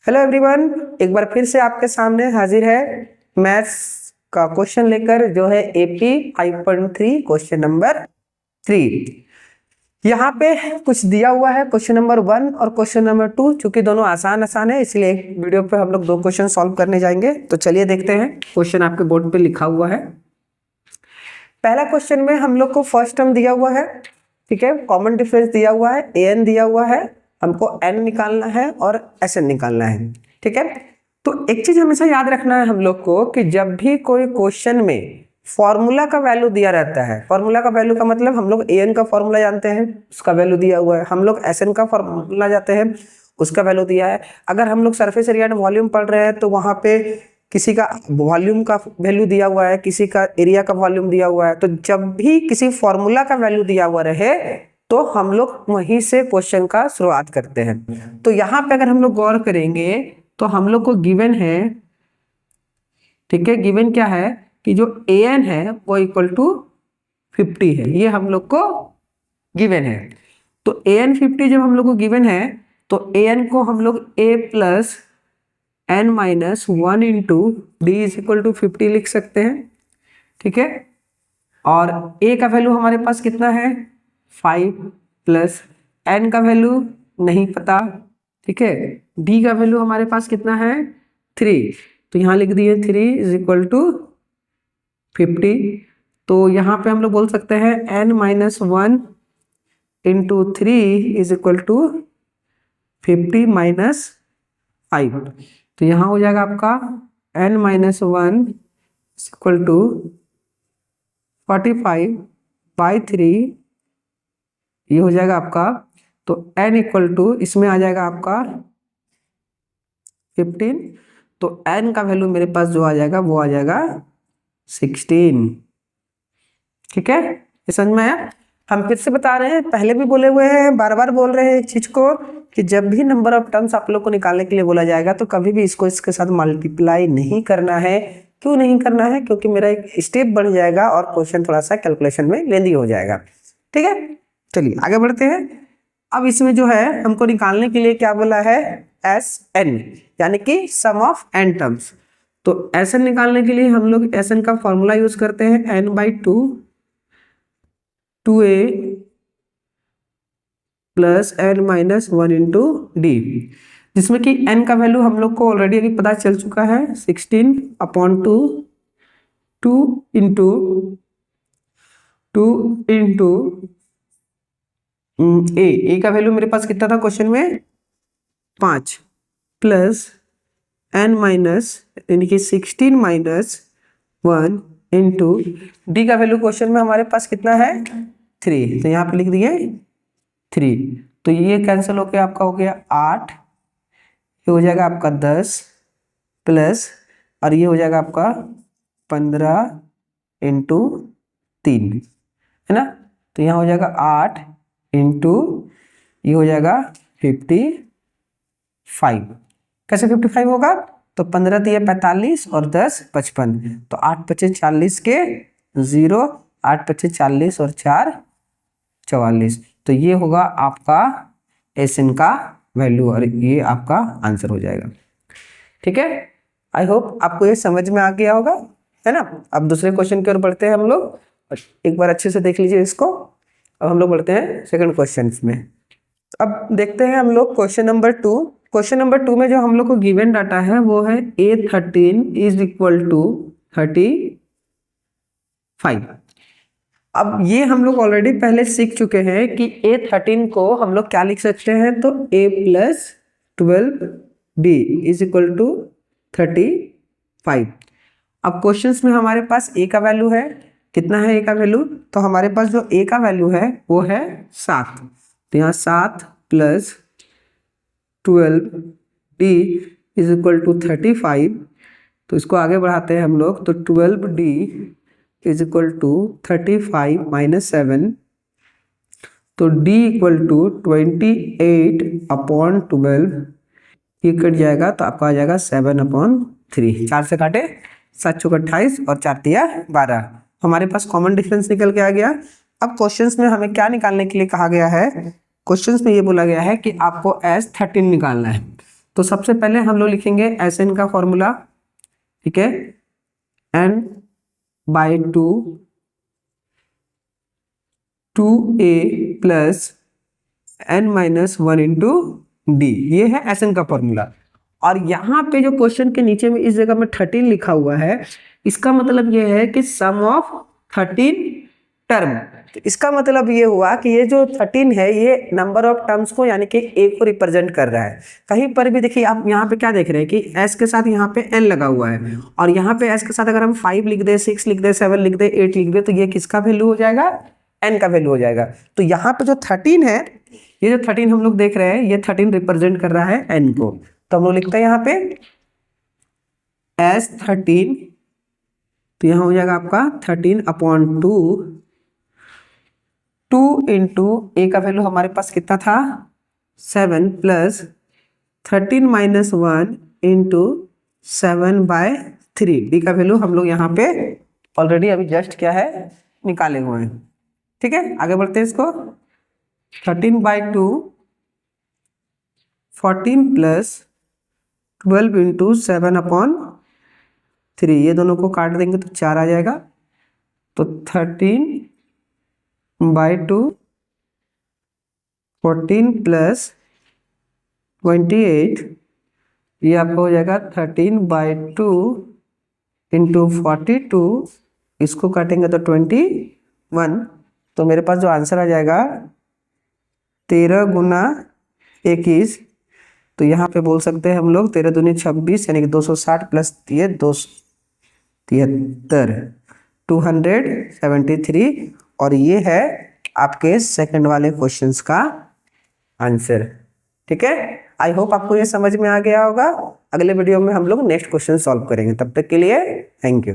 Hello everyone, एक बार फिर से आपके सामने हाजिर है मैथ्स का क्वेश्चन लेकर, जो है एपी 5.3 क्वेश्चन नंबर 3। यहाँ पे कुछ दिया हुआ है क्वेश्चन नंबर 1 और क्वेश्चन नंबर 2। चूंकि दोनों आसान है, इसलिए एक वीडियो पे हम लोग 2 क्वेश्चन सॉल्व करने जाएंगे। तो चलिए देखते हैं। क्वेश्चन आपके बोर्ड पे लिखा हुआ है। पहला क्वेश्चन में हम लोग को फर्स्ट टर्म दिया हुआ है, ठीक है, कॉमन डिफरेंस दिया हुआ है, an दिया हुआ है, हमको n निकालना है और sn निकालना है, ठीक है। तो एक चीज हमेशा याद रखना है हम लोग को कि जब भी कोई क्वेश्चन में फॉर्मूला का वैल्यू दिया रहता है, फॉर्मूला का वैल्यू का मतलब हम लोग an का फॉर्मूला जानते हैं, उसका वैल्यू दिया हुआ है, हम लोग sn का फॉर्मूला जानते हैं, उसका वैल्यू दिया है। अगर हम लोग सरफेस एरिया एंड वॉल्यूम पढ़ रहे हैं तो वहां पे किसी का वॉल्यूम का वैल्यू दिया हुआ है, किसी का एरिया का वॉल्यूम दिया हुआ है। तो जब भी किसी फॉर्मूला का वैल्यू दिया हुआ रहे तो हम लोग वहीं से क्वेश्चन का शुरुआत करते हैं। तो यहाँ पे अगर हम लोग गौर करेंगे तो हम लोग को गिवन है, ठीक है, गिवन क्या है कि जो an है वो इक्वल टू 50 है, ये हम लोग को गिवन है। तो an 50 जब हम लोग को गिवन है तो an को हम लोग a plus n minus 1 into d is equal to 50 लिख सकते हैं, ठीक है। और a का वैल्यू हमारे पास कितना है 5 प्लस n का वैल्यू नहीं पता, ठीक है। d का वैल्यू हमारे पास कितना है 3, तो यहाँ लिख दिए 3 इज इक्वल टू 50। तो यहाँ पे हम लोग बोल सकते हैं n minus 1 into 3 is equal to 50 minus 5। तो यहाँ हो जाएगा आपका n minus 1 equal to 45 by 3, ये हो जाएगा आपका। तो n इक्वल टू इसमें आ जाएगा आपका 15, तो n का वैल्यू मेरे पास जो आ जाएगा वो आ जाएगा 16, ठीक है। ये समझ में आया। हम फिर से बता रहे हैं, पहले भी बोले हुए हैं, बार बार बोल रहे हैं एक चीज को कि जब भी नंबर ऑफ टर्म्स आप लोग को निकालने के लिए बोला जाएगा तो कभी भी इसको इसके साथ मल्टीप्लाई नहीं करना है। क्यों नहीं करना है? क्योंकि मेरा एक स्टेप बढ़ जाएगा और क्वेश्चन थोड़ा सा कैलकुलेशन में लेंदी हो जाएगा, ठीक है। चलिए आगे बढ़ते हैं। अब इसमें जो है हमको निकालने के लिए क्या बोला है SN, यानी कि सम ऑफ n टर्म्स। तो SN निकालने के लिए हम लोग SN का फॉर्मूला यूज करते हैं n/2 2a plus n minus 1 into D, जिसमें कि n का वैल्यू हम लोग को ऑलरेडी अभी पता चल चुका है 16/2 2 इंटू a का वैल्यू मेरे पास कितना था क्वेश्चन में 5 प्लस n माइनस यानी कि 16 माइनस 1 इंटू डी का वैल्यू क्वेश्चन में हमारे पास कितना है 3, तो यहाँ पे लिख दिए 3। तो ये कैंसिल होकर आपका हो गया 8, ये हो जाएगा आपका 10 प्लस और ये हो जाएगा आपका 15 इंटू 3, है ना। तो यहाँ हो जाएगा 8 इंटू ये हो जाएगा 55। कैसे 55 होगा? तो 15 दिए 45 और 10 55, तो 8 पचे 40 के 0, 8 पचे 40 और 4 44। तो ये होगा आपका SN का वैल्यू और ये आपका आंसर हो जाएगा, ठीक है। आई होप आपको ये समझ में आ गया होगा, है ना। अब दूसरे क्वेश्चन की ओर बढ़ते हैं हम लोग, एक बार अच्छे से देख लीजिए इसको। अब हम लोग बढ़ते हैं सेकंड क्वेश्चन में। अब देखते हैं हम लोग क्वेश्चन नंबर 2। क्वेश्चन नंबर 2 में जो हम लोग को गिवन डाटा है वो है A13 इज इक्वल टू 35। अब ये हम लोग ऑलरेडी पहले सीख चुके हैं कि A13 को हम लोग क्या लिख सकते हैं, तो A plus 12B is equal to 35। अब क्वेश्चंस में हमारे पास A का वैल्यू है, कितना है A का वैल्यू, तो हमारे पास जो A का वैल्यू है वो है 7। तो यहाँ 7 plus 12D is equal to 35। तो इसको आगे बढ़ाते हैं हम लोग, तो 12D is equal to 35 minus 7, तो D इक्वल टू 28/12, ये कट जाएगा तो आपका आ जाएगा 7/3। 4 से काटे 7 चौक 28 और 4 तिया 12, हमारे पास कॉमन डिफरेंस निकल के आ गया। अब क्वेश्चंस में हमें क्या निकालने के लिए कहा गया है, क्वेश्चंस में ये बोला गया है कि आपको S13 निकालना है। तो सबसे पहले हम लोग लिखेंगे Sn का फॉर्मूला, ठीक है, n/2 2a plus n-1 into D, ये है Sn का फॉर्मूला। और यहाँ पे जो क्वेश्चन के नीचे में इस जगह में 13 लिखा हुआ है, इसका मतलब ये है कि सम ऑफ 13 टर्म। तो इसका मतलब ये हुआ कि ये जो 13 है ये नंबर ऑफ टर्म्स को यानी कि ए को रिप्रेजेंट कर रहा है। कहीं पर भी देखिए आप यहाँ पे क्या देख रहे हैं कि s के साथ यहाँ पे n लगा हुआ है, और यहाँ पे s के साथ अगर हम 5 लिख दे, 6 लिख दे, 7 लिख दे, 8 लिख दे, तो ये किसका वैल्यू हो जाएगा, n का वैल्यू हो जाएगा। तो यहाँ पे जो 13 है, ये जो 13 हम लोग देख रहे हैं, ये 13 रिप्रेजेंट कर रहा है n को। तो हम लोग लिखते हैं यहाँ पे S13, तो यहाँ हो जाएगा आपका 13/2, 2 इंटू ए का वैल्यू हमारे पास कितना था 7 प्लस 13-1 इंटू 7/3, डी का वैल्यू हम लोग यहाँ पे ऑलरेडी अभी जस्ट क्या है निकाले हुए हैं। ठीक है, आगे बढ़ते हैं इसको। 13/2 14 प्लस 12 इंटू 7/3, ये दोनों को काट देंगे तो 4 आ जाएगा। तो 13/2 14 प्लस 28, ये आपको हो जाएगा 13/2 इंटू 42, इसको काटेंगे तो 21। तो मेरे पास जो आंसर आ जाएगा 13 गुना 21, तो यहाँ पे बोल सकते हैं हम लोग 13 दूनी 26 यानी कि 260 प्लस ये 273, 273, और ये है आपके सेकंड वाले क्वेश्चंस का आंसर। ठीक है, आई होप आपको ये समझ में आ गया होगा। अगले वीडियो में हम लोग नेक्स्ट क्वेश्चन सॉल्व करेंगे, तब तक के लिए थैंक यू।